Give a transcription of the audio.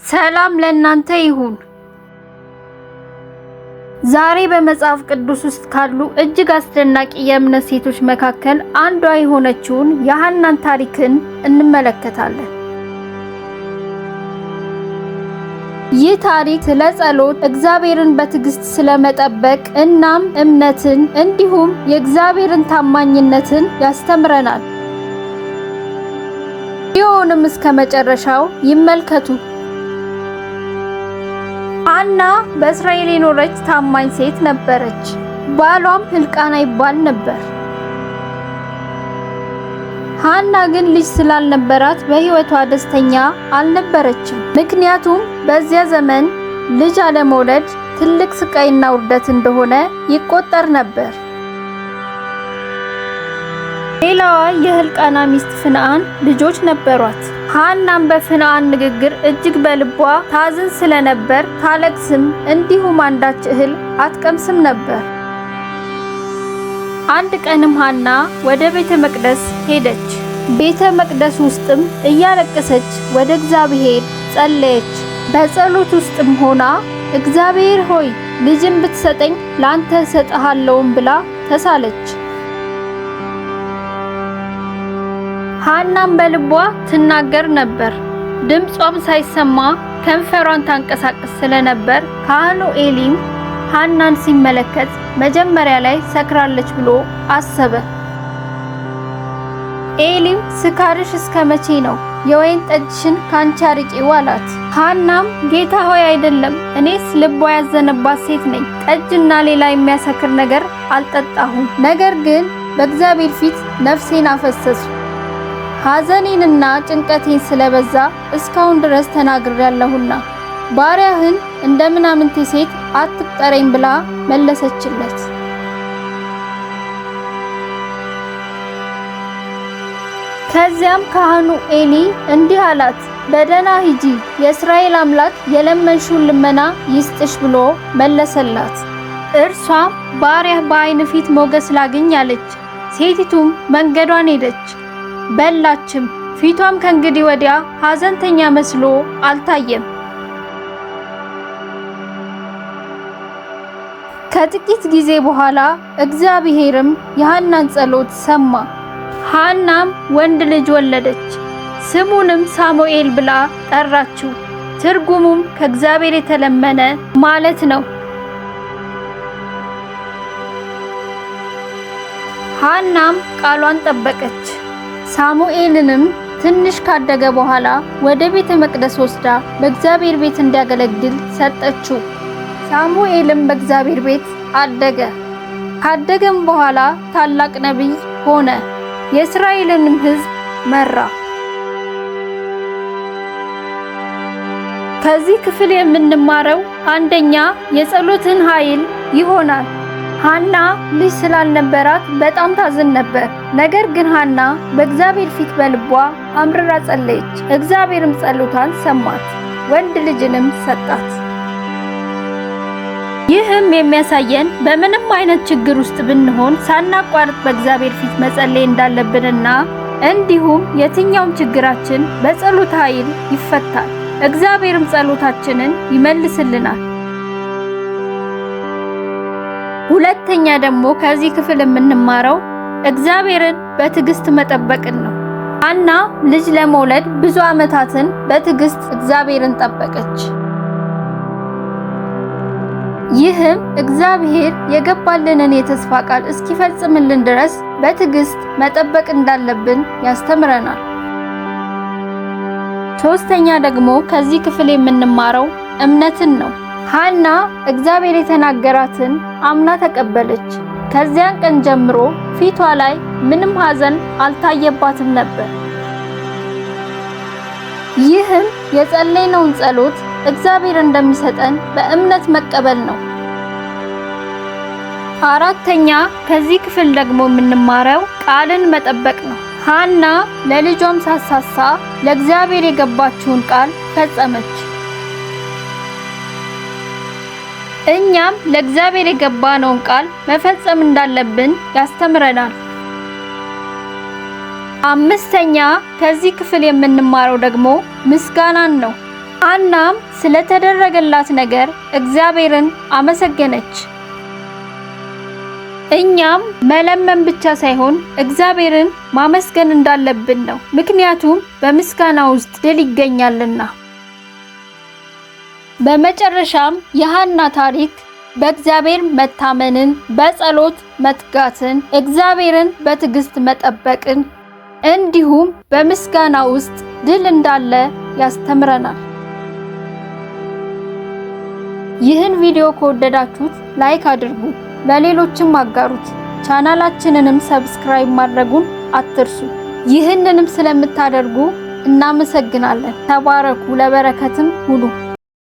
ሰላም ለእናንተ ይሁን። ዛሬ በመጽሐፍ ቅዱስ ውስጥ ካሉ እጅግ አስደናቂ የእምነት ሴቶች መካከል አንዷ የሆነችውን የሐናን ታሪክን እንመለከታለን። ይህ ታሪክ ስለ ጸሎት፣ እግዚአብሔርን በትዕግስት ስለመጠበቅ እናም እምነትን እንዲሁም የእግዚአብሔርን ታማኝነትን ያስተምረናል። ቪዲዮውንም እስከ መጨረሻው ይመልከቱ። ሐና በእስራኤል የኖረች ታማኝ ሴት ነበረች። ባሏም ሕልቃና ይባል ነበር። ሐና ግን ልጅ ስላልነበራት በሕይወቷ ደስተኛ አልነበረችም። ምክንያቱም በዚያ ዘመን ልጅ አለመውለድ ትልቅ ስቃይና ውርደት እንደሆነ ይቆጠር ነበር። ሌላዋ የሕልቃና ሚስት ፍንዓን ልጆች ነበሯት። ሐናም በፍንዓን ንግግር እጅግ በልቧ ታዝን ስለነበር ታለቅስም፣ እንዲሁም አንዳች እህል አትቀምስም ነበር። አንድ ቀንም ሐና ወደ ቤተ መቅደስ ሄደች። ቤተ መቅደስ ውስጥም እያለቀሰች ወደ እግዚአብሔር ጸለየች። በጸሎት ውስጥም ሆና እግዚአብሔር ሆይ ልጅን ብትሰጠኝ ላንተ እሰጥሃለሁም ብላ ተሳለች። ሐናም በልቧ ትናገር ነበር። ድምጿም ሳይሰማ ከንፈሯን ታንቀሳቅስ ስለነበር ካህኑ ኤሊም ሐናን ሲመለከት መጀመሪያ ላይ ሰክራለች ብሎ አሰበ። ኤሊም ስካርሽ እስከ መቼ ነው? የወይን ጠጅሽን ካንቺ አርቂው አላት። ሐናም ጌታ ሆይ አይደለም፣ እኔስ ልቧ ያዘነባት ሴት ነኝ። ጠጅና ሌላ የሚያሰክር ነገር አልጠጣሁም። ነገር ግን በእግዚአብሔር ፊት ነፍሴን አፈሰስኩ። ሐዘኔንና ጭንቀቴን ስለበዛ እስካሁን ድረስ ተናግሬያለሁና ባሪያህን እንደ ምናምንቴ ሴት አትቁጠረኝ ብላ መለሰችለት። ከዚያም ካህኑ ኤሊ እንዲህ አላት፣ በደህና ሂጂ፣ የእስራኤል አምላክ የለመንሽውን ልመና ይስጥሽ ብሎ መለሰላት። እርሷም ባሪያህ በዓይን ፊት ሞገስ ላግኝ አለች። ሴቲቱም መንገዷን ሄደች፣ በላችም። ፊቷም ከእንግዲህ ወዲያ ሐዘንተኛ መስሎ አልታየም። ከጥቂት ጊዜ በኋላ እግዚአብሔርም የሐናን ጸሎት ሰማ። ሐናም ወንድ ልጅ ወለደች። ስሙንም ሳሙኤል ብላ ጠራችው። ትርጉሙም ከእግዚአብሔር የተለመነ ማለት ነው። ሐናም ቃሏን ጠበቀች። ሳሙኤልንም ትንሽ ካደገ በኋላ ወደ ቤተ መቅደስ ወስዳ በእግዚአብሔር ቤት እንዲያገለግል ሰጠችው። ሳሙኤልም በእግዚአብሔር ቤት አደገ። ካደገም በኋላ ታላቅ ነቢይ ሆነ። የእስራኤልንም ሕዝብ መራ። ከዚህ ክፍል የምንማረው አንደኛ የጸሎትን ኃይል ይሆናል። ሐና ልጅ ስላልነበራት በጣም ታዝን ነበር። ነገር ግን ሐና በእግዚአብሔር ፊት በልቧ አምርራ ጸለየች። እግዚአብሔርም ጸሎቷን ሰማት፣ ወንድ ልጅንም ሰጣት። ይህም የሚያሳየን በምንም አይነት ችግር ውስጥ ብንሆን ሳናቋርጥ በእግዚአብሔር ፊት መጸለይ እንዳለብንና እንዲሁም የትኛውም ችግራችን በጸሎት ኃይል ይፈታል። እግዚአብሔርም ጸሎታችንን ይመልስልናል። ሁለተኛ ደግሞ ከዚህ ክፍል የምንማረው እግዚአብሔርን በትዕግስት መጠበቅን ነው። ሐና ልጅ ለመውለድ ብዙ ዓመታትን በትዕግስት እግዚአብሔርን ጠበቀች። ይህም እግዚአብሔር የገባልንን የተስፋ ቃል እስኪፈጽምልን ድረስ በትዕግስት መጠበቅ እንዳለብን ያስተምረናል። ሶስተኛ ደግሞ ከዚህ ክፍል የምንማረው እምነትን ነው። ሐና እግዚአብሔር የተናገራትን አምና ተቀበለች። ከዚያን ቀን ጀምሮ ፊቷ ላይ ምንም ሐዘን አልታየባትም ነበር። ይህም የጸለይነውን ጸሎት እግዚአብሔር እንደሚሰጠን በእምነት መቀበል ነው። አራተኛ ከዚህ ክፍል ደግሞ የምንማረው ቃልን መጠበቅ ነው። ሐና ለልጇም ሳሳሳ ለእግዚአብሔር የገባችውን ቃል ፈጸመች። እኛም ለእግዚአብሔር የገባነውን ቃል መፈጸም እንዳለብን ያስተምረናል። አምስተኛ ከዚህ ክፍል የምንማረው ደግሞ ምስጋናን ነው። ሐናም ስለተደረገላት ነገር እግዚአብሔርን አመሰገነች። እኛም መለመን ብቻ ሳይሆን እግዚአብሔርን ማመስገን እንዳለብን ነው። ምክንያቱም በምስጋና ውስጥ ድል ይገኛልና። በመጨረሻም የሐና ታሪክ በእግዚአብሔር መታመንን፣ በጸሎት መትጋትን፣ እግዚአብሔርን በትዕግስት መጠበቅን እንዲሁም በምስጋና ውስጥ ድል እንዳለ ያስተምረናል። ይህን ቪዲዮ ከወደዳችሁት ላይክ አድርጉ፣ ለሌሎችም አጋሩት። ቻናላችንንም ሰብስክራይብ ማድረጉን አትርሱ። ይህንንም ስለምታደርጉ እናመሰግናለን። ተባረኩ፣ ለበረከትም ሁኑ።